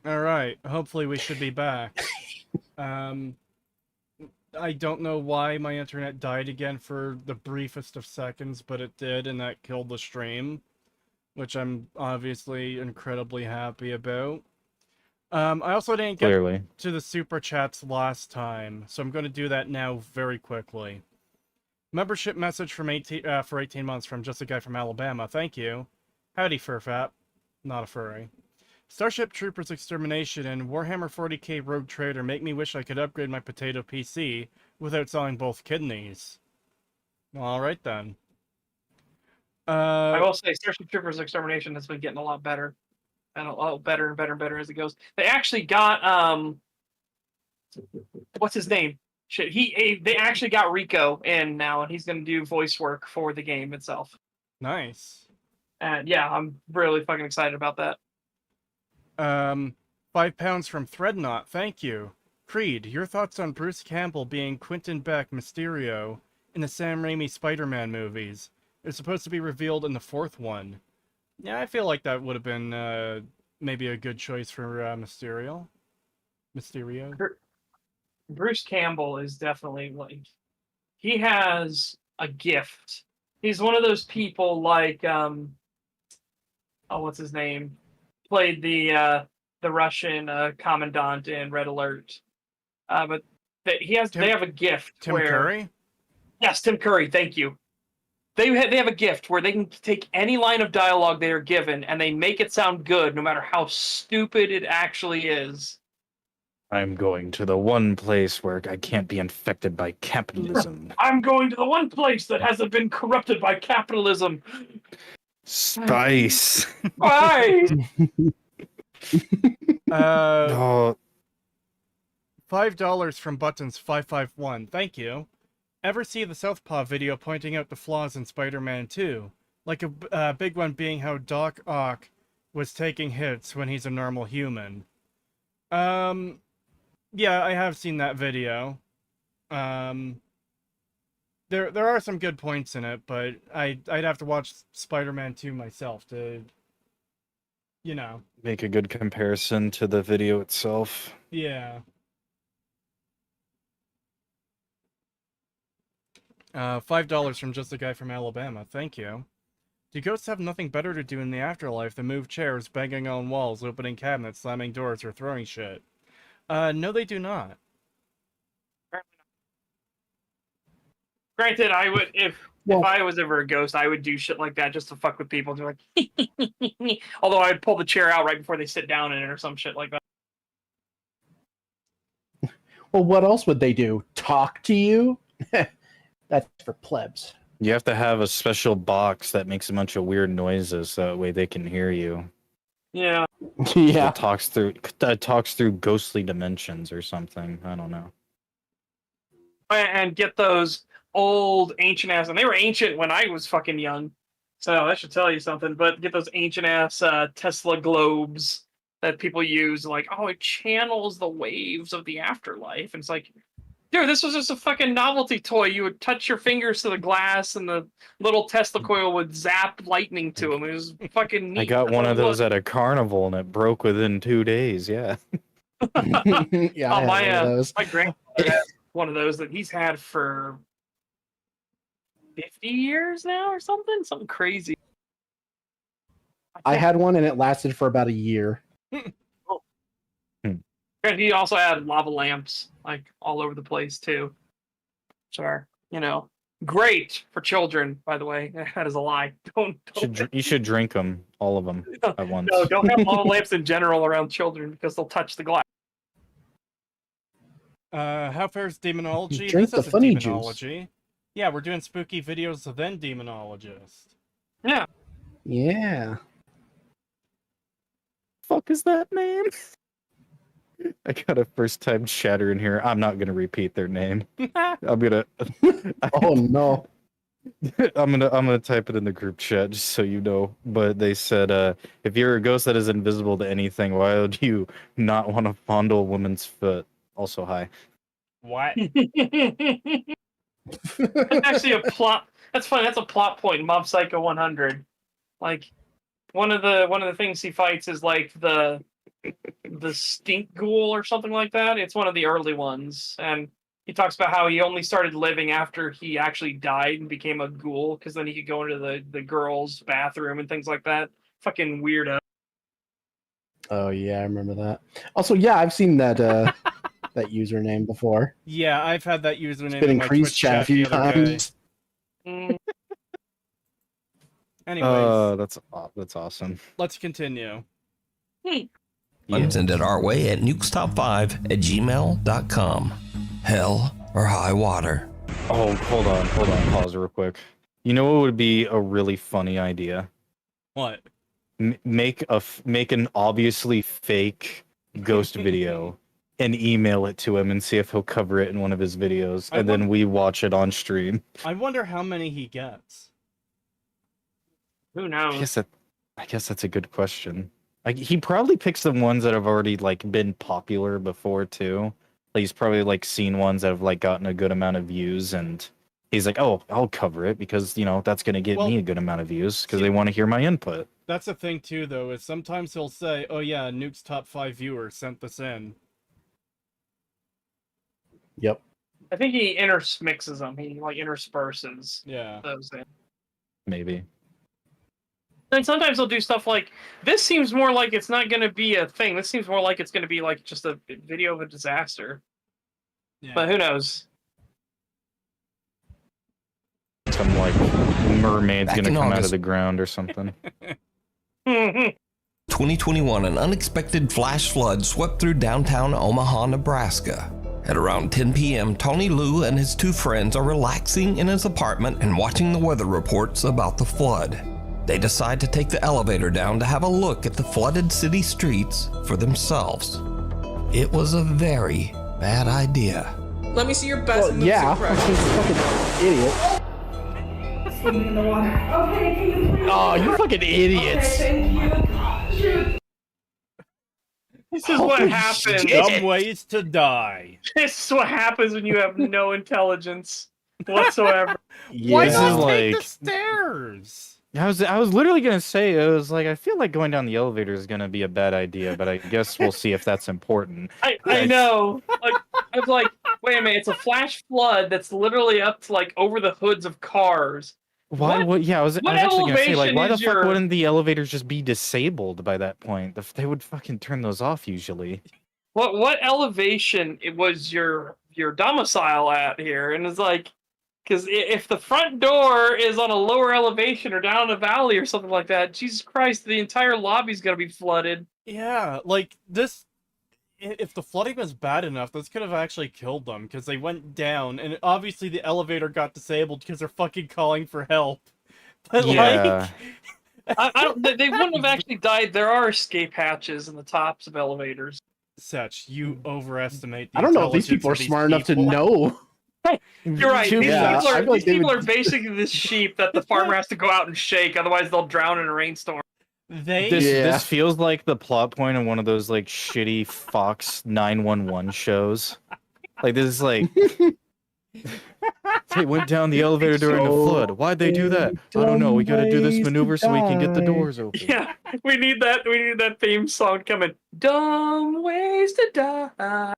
Alright, hopefully we should be back. I don't know why my internet died again for the briefest of seconds, but it did, and that killed the stream, which I'm obviously incredibly happy about. I also didn't get Clearly. to the super chats last time, so I'm going to do that now very quickly. Membership message from for 18 months from just a guy from Alabama. Thank you. Howdy, Furfap. Not a furry. Starship Troopers Extermination and Warhammer 40k Rogue Trader make me wish I could upgrade my potato PC without selling both kidneys. Alright then. I will say Starship Troopers Extermination has been getting a lot better. And a lot better and better and better as it goes. They actually got what's his name? Shit, they actually got Rico in now, and he's gonna do voice work for the game itself. Nice. And yeah, I'm really fucking excited about that. £5 from Threadnought, thank you. Creed, your thoughts on Bruce Campbell being Quentin Beck Mysterio in the Sam Raimi Spider-Man movies? It's supposed to be revealed in the fourth one. Yeah, I feel like that would have been maybe a good choice for Mysterio. Bruce Campbell is definitely like, he has a gift. He's one of those people like what's his name? Played the Russian commandant in Red Alert. But they have a gift. Tim Curry? Yes, Tim Curry. Thank you. They have a gift where they can take any line of dialogue they are given and they make it sound good, no matter how stupid it actually is. I'm going to the one place where I can't be infected by capitalism. I'm going to the one place that hasn't been corrupted by capitalism. Spice. Spice. Oh, $5 from Buttons551. Thank you. Ever see the Southpaw video pointing out the flaws in Spider-Man 2? Like a big one being how Doc Ock was taking hits when he's a normal human. Yeah, I have seen that video. There are some good points in it, but I'd have to watch Spider-Man 2 myself to, you know. make a good comparison to the video itself. Yeah. $5 from just a guy from Alabama. Thank you. Do ghosts have nothing better to do in the afterlife than move chairs, banging on walls, opening cabinets, slamming doors, or throwing shit? No, they do not. Granted, I would if I was ever a ghost, I would do shit like that just to fuck with people. They're like, although I'd pull the chair out right before they sit down in it or some shit like that. Well, what else would they do? Talk to you? That's for plebs. You have to have a special box that makes a bunch of weird noises so that way they can hear you. Yeah. Yeah. That talks through ghostly dimensions or something. I don't know. And get those old ancient ass, and they were ancient when I was fucking young, so that should tell you something. But get those ancient ass Tesla globes that people use, like, oh, it channels the waves of the afterlife, and it's like, dude, this was just a fucking novelty toy. You would touch your fingers to the glass, and the little Tesla coil would zap lightning to them. It was fucking neat. I got one of those at a carnival, and it broke within 2 days. Yeah. Yeah, I had one of those. My grandfather has one of those that he's had for 50 years now or something crazy. I had one and it lasted for about a year. And he also had lava lamps like all over the place too, which are, you know, great for children. By the way, that is a lie. You should drink them, all of them, at once. No, don't have lava lamps in general around children because they'll touch the glass. How fares Demonology? Drink This the is funny Demonology. juice. Yeah, we're doing spooky videos, then Demonologist. Yeah. Yeah. Fuck is that name? I got a first time chatter in here. I'm not gonna repeat their name. I'm gonna. Oh no. I'm gonna type it in the group chat just so you know. But they said, if you're a ghost that is invisible to anything, why would you not want to fondle a woman's foot? Also, hi. What? That's actually a plot. That's funny. That's a plot point in Mob Psycho 100. Like, one of the things he fights is like the the Stink Ghoul or something like that. It's one of the early ones, and he talks about how he only started living after he actually died and became a ghoul, because then he could go into the girls' bathroom and things like that. Fucking weirdo. Oh yeah, I remember that. Also, yeah, I've seen that that username before. Yeah, I've had that username It's been in my increased Twitch chat a chat few the other day. times. Anyways, That's awesome. let's continue. Yeah. Send it our way at nukestop5@gmail.com. Hell or high water. Oh, hold on, pause real quick. You know what would be a really funny idea? What? Make an obviously fake ghost video and email it to him and see if he'll cover it in one of his videos, and then we watch it on stream. I wonder how many he gets. Who I knows? guess that's a good question. Like, he probably picks the ones that have already like been popular before too. Like, he's probably like seen ones that have like gotten a good amount of views, and he's like, "Oh, I'll cover it because that's gonna get me a good amount of views because they want to hear my input." That's the thing too, though, is sometimes he'll say, "Oh yeah, Nuke's top 5 viewers sent this in." Yep. I think he intermixes them. He like intersperses Yeah. those in. Maybe. And sometimes they'll do stuff like, this seems more like it's not going to be a thing. This seems more like it's going to be like just a video of a disaster. Yeah. But who knows? Some like mermaid's Back gonna in come out of August. the ground or something. 2021, an unexpected flash flood swept through downtown Omaha, Nebraska. At around 10 p.m., Tony Liu and his two friends are relaxing in his apartment and watching the weather reports about the flood. They decide to take the elevator down to have a look at the flooded city streets for themselves. It was a very bad idea. Let me see your best moves Yeah, impression. fucking idiot. Swimming in the water. Okay, can you please? Oh, you fucking idiots. Okay, thank you. This is what Holy happens. shit. Dumb ways to die. This is what happens when you have no intelligence whatsoever. Why This not is take the like- stairs? I was literally gonna say, I was like, I feel like going down the elevator is gonna be a bad idea, but I guess we'll see if that's important. I know. Like, I was like, wait a minute, it's a flash flood that's literally up to like over the hoods of cars. Why What- would I was what actually gonna say, like, elevation why the is fuck your- wouldn't the elevators just be disabled by that point? They would fucking turn those off usually. What elevation it was your domicile at here? And it's like, because if the front door is on a lower elevation or down a valley or something like that, Jesus Christ, the entire lobby's gonna be flooded. Yeah, like this. If the flooding was bad enough, this could have actually killed them because they went down, and obviously the elevator got disabled because they're fucking calling for help. But Yeah. I don't. They wouldn't have actually died. There are escape hatches in the tops of elevators. Setch, you overestimate the I don't know if these intelligence people are of these smart enough to people. know. You're right. To These be- Yeah, people I are, feel like these they people would- are basically this sheep that the farmer has to go out and shake, otherwise they'll drown in a rainstorm. They This feels like the plot point in one of those like shitty Fox 911 shows. Like, this is like they went down the elevator during the flood. Why'd they do that? I don't know. We gotta do this maneuver so we can get the doors open. Yeah, we need that. We need that theme song coming. Dumb ways to die.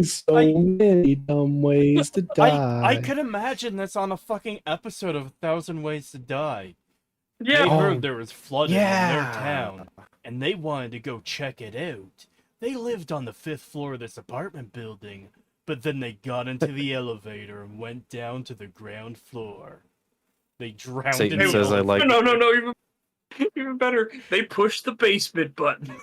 So many dumb ways to die. I could imagine this on a fucking episode of 1,000 Ways to Die. Yeah. They Oh, heard there was flooding in their yeah. town, and they wanted to go check it out. They lived on the 5th floor of this apartment building, but then they got into the elevator and went down to the ground floor. They drowned Satan in the says I elevator. like- No. Even better. They pushed the basement button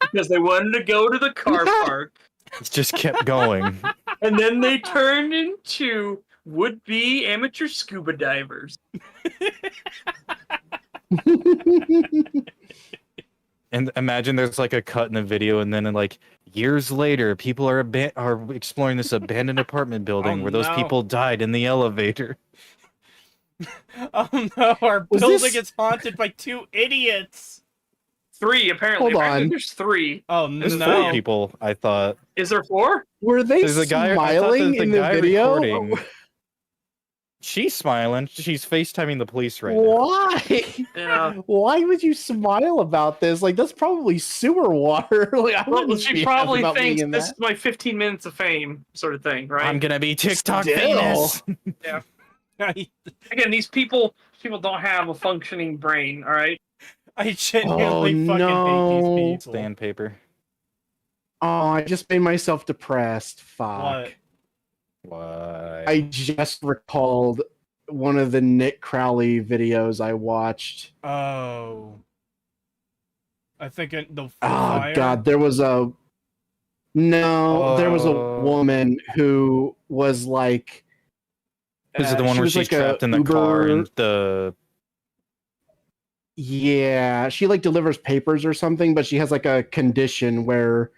because they wanted to go to the car park, It just kept going. and then they turned into would-be amateur scuba divers. And imagine there's like a cut in the video, and then like years later, people are exploring this abandoned apartment building Oh, where those no. people died in the elevator. Oh no, our Was building this- is haunted by 2 idiots! 3, apparently. Hold Apparently on. there's 3. Oh There's no. 4 people, I thought. Is there 4? Were they There's a guy. I thought smiling there's in the video? recording. She's smiling. She's FaceTiming the police right now. Why? Yeah. Why would you smile about this? Like that's probably sewer water. Like I Well, wouldn't she be happy probably about being thinks in this that. is my 15 minutes of fame sort of thing, right? I'm gonna be TikTok Still. famous. Again, these people don't have a functioning brain, all right? I genuinely fucking hate no. these people. Sandpaper. Oh, I just made myself depressed. Fuck. What? Why? I just recalled one of the Nick Crowley videos I watched. Oh. I think the Oh fire. God, there was a Oh. woman who was like. Is it the one she where was she's like a trapped in the car Uber- and the? Yeah, she like delivers papers or something, but she has like a condition where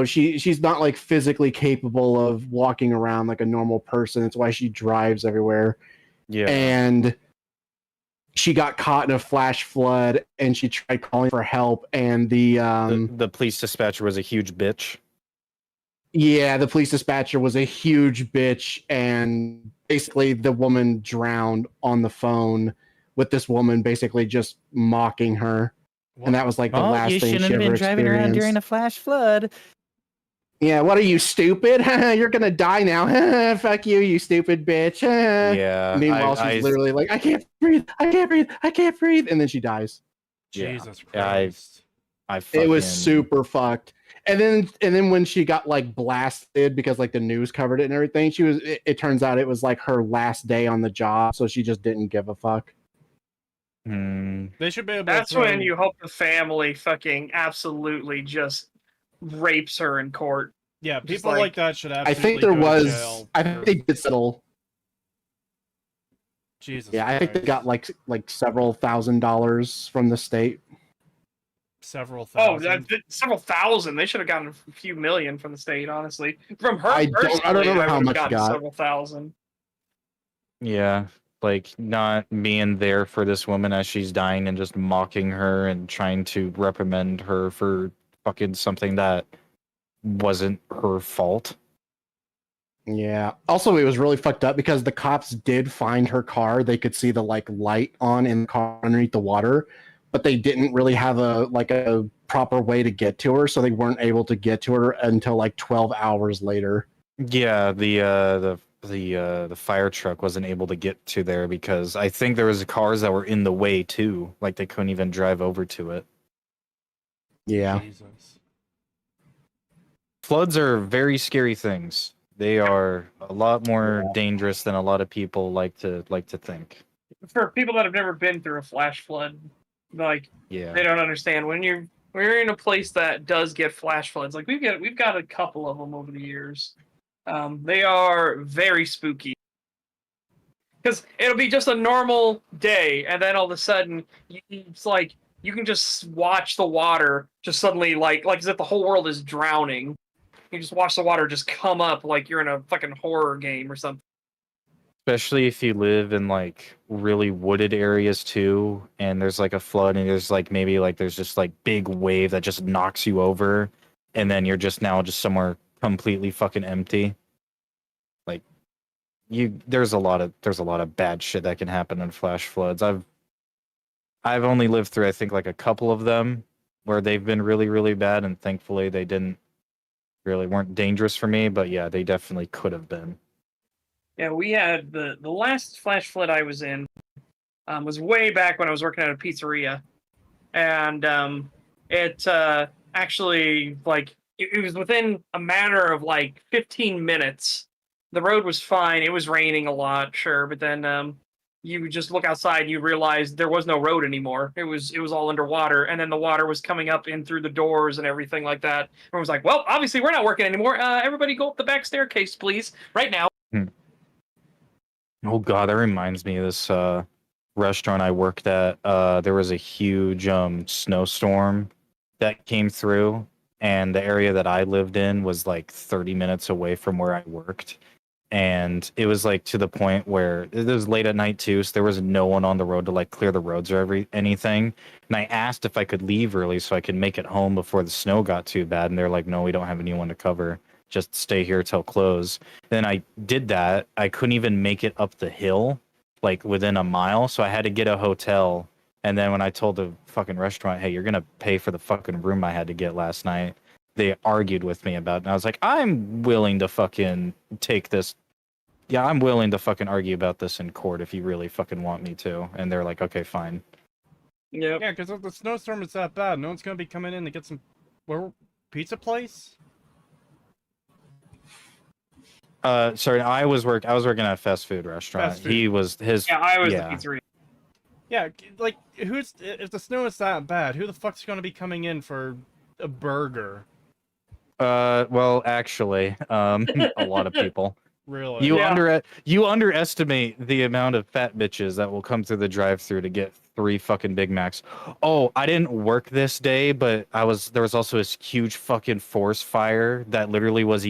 she's not like physically capable of walking around like a normal person. It's why she drives everywhere. Yeah. And she got caught in a flash flood and she tried calling for help and the police dispatcher was a huge bitch. yeah, the police dispatcher was a huge bitch and basically the woman drowned on the phone with this woman basically just mocking her. And that was like the last thing she ever experienced. a flash flood. Yeah, what are you, stupid? You're gonna die now. Fuck you, you stupid bitch. Yeah. Meanwhile, she's literally like, I can't breathe, I can't breathe, I can't breathe, and then she dies. Yeah. Jesus Yeah, Christ. It was super fucked. And then when she got like blasted because like the news covered it and everything, it turns out it was like her last day on the job, so she just didn't give a fuck. They should be able That's to throw... when you hope the family fucking absolutely just rapes her in court. Yeah, Just people like that should absolutely I think there go to was. jail I think for- they did settle. Jesus Yeah, I think they Christ. got like several $1,000s from the state. Several Oh, thousand. several thousand. They should have gotten a few million from the state, honestly. From her I personally, don't remember I how would have much she gotten got. several thousand. Yeah. Like not being there for this woman as she's dying and just mocking her and trying to reprimand her for fucking something that wasn't her fault. Yeah. Also, it was really fucked up because the cops did find her car. They could see the like light on in the car underneath the water, but they didn't really have a proper way to get to her, so they weren't able to get to her until like 12 hours later. Yeah, the fire truck wasn't able to get to there because I think there was cars that were in the way too. Like they couldn't even drive over to it. Yeah. Jesus. Floods are very scary things. They are a lot more dangerous than a lot of people like to think. For people that have never been through a flash flood, like Yeah. they don't understand when you're in a place that does get flash floods. Like we've got a couple of them over the years. They are very spooky because it'll be just a normal day, and then all of a sudden, it's like you can just watch the water just suddenly like as if the whole world is drowning. You just watch the water just come up like you're in a fucking horror game or something. Especially if you live in like really wooded areas too, and there's like a flood and there's like maybe like there's just like big wave that just knocks you over, and then you're just somewhere completely fucking empty. Like there's a lot of bad shit that can happen in flash floods. I've only lived through I think like a couple of them where they've been really, really bad, and thankfully they weren't dangerous for me, but yeah, they definitely could have been. Yeah, we had the last flash flood I was in was way back when I was working at a pizzeria, and it actually like it was within a matter of like 15 minutes. The road was fine. It was raining a lot, sure, but then you would just look outside and you realize there was no road anymore. It was all underwater, and then the water was coming up in through the doors and everything like that. Everyone was like, "Well, obviously we're not working anymore. Everybody go up the back staircase, please, right now." Oh god, that reminds me of this restaurant I worked at. There was a huge snowstorm that came through, and the area that I lived in was like 30 minutes away from where I worked. And it was like to the point where it was late at night too, so there was no one on the road to like clear the roads or anything. And I asked if I could leave early so I could make it home before the snow got too bad, and they're like, "No, we don't have anyone to cover." just stay here till close. Then I did that. I couldn't even make it up the hill, like within a mile. So I had to get a hotel. And then when I told the fucking restaurant, hey, you're going to pay for the fucking room I had to get last night, they argued with me about it. And I was like, I'm willing to fucking take this. Yeah, I'm willing to fucking argue about this in court if you really fucking want me to. And they're like, okay, fine. Yep. Yeah, because if the snowstorm is that bad, no one's gonna be coming in to get some pizza place. Sorry, I was working at a fast food restaurant. Fast food. He was his. Yeah, I was yeah. the pizzeria. Yeah, like if the snow is that bad, who the fuck's gonna be coming in for a burger? Well, actually, a lot of people. Really? You underestimate the amount of fat bitches that will come through the drive-through to get 3 fucking Big Macs. Oh, I didn't work this day, but there was also this huge fucking forest fire that literally was